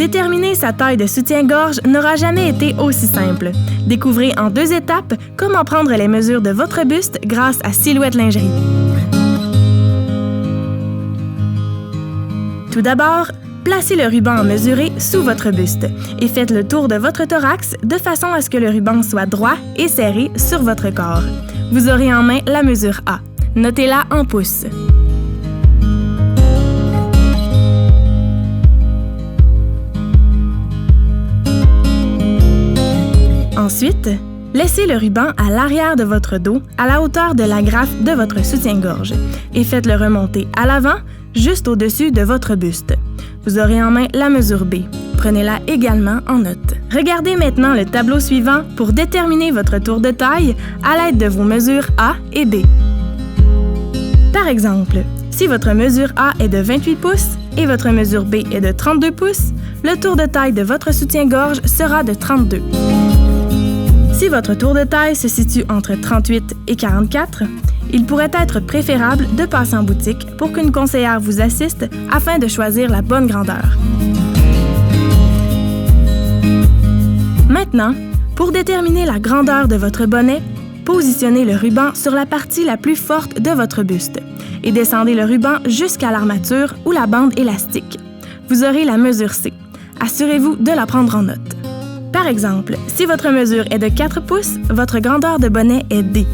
Déterminer sa taille de soutien-gorge n'aura jamais été aussi simple. Découvrez en 2 étapes comment prendre les mesures de votre buste grâce à Silhouette Lingerie. Tout d'abord, placez le ruban à mesurer sous votre buste et faites le tour de votre thorax de façon à ce que le ruban soit droit et serré sur votre corps. Vous aurez en main la mesure A. Notez-la en pouces. Ensuite, laissez le ruban à l'arrière de votre dos, à la hauteur de l'agrafe de votre soutien-gorge, et faites-le remonter à l'avant, juste au-dessus de votre buste. Vous aurez en main la mesure B. Prenez-la également en note. Regardez maintenant le tableau suivant pour déterminer votre tour de taille à l'aide de vos mesures A et B. Par exemple, si votre mesure A est de 28 pouces et votre mesure B est de 32 pouces, le tour de taille de votre soutien-gorge sera de 32. Si votre tour de taille se situe entre 38 et 44, il pourrait être préférable de passer en boutique pour qu'une conseillère vous assiste afin de choisir la bonne grandeur. Maintenant, pour déterminer la grandeur de votre bonnet, positionnez le ruban sur la partie la plus forte de votre buste et descendez le ruban jusqu'à l'armature ou la bande élastique. Vous aurez la mesure C. Assurez-vous de la prendre en note. Par exemple, si votre mesure est de 4 pouces, votre grandeur de bonnet est D.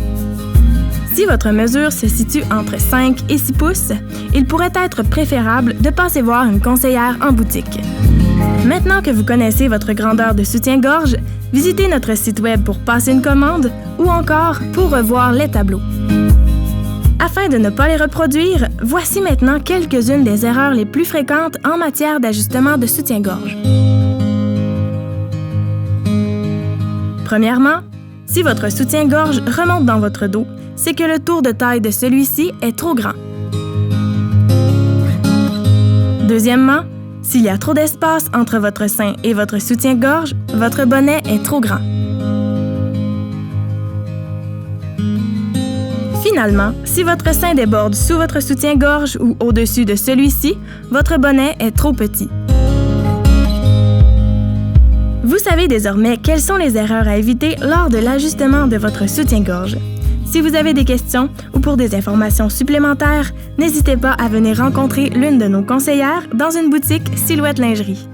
Si votre mesure se situe entre 5 et 6 pouces, il pourrait être préférable de passer voir une conseillère en boutique. Maintenant que vous connaissez votre grandeur de soutien-gorge, visitez notre site web pour passer une commande ou encore pour revoir les tableaux. Afin de ne pas les reproduire, voici maintenant quelques-unes des erreurs les plus fréquentes en matière d'ajustement de soutien-gorge. Premièrement, si votre soutien-gorge remonte dans votre dos, c'est que le tour de taille de celui-ci est trop grand. Deuxièmement, s'il y a trop d'espace entre votre sein et votre soutien-gorge, votre bonnet est trop grand. Finalement, si votre sein déborde sous votre soutien-gorge ou au-dessus de celui-ci, votre bonnet est trop petit. Vous savez désormais quelles sont les erreurs à éviter lors de l'ajustement de votre soutien-gorge. Si vous avez des questions ou pour des informations supplémentaires, n'hésitez pas à venir rencontrer l'une de nos conseillères dans une boutique Silhouette Lingerie.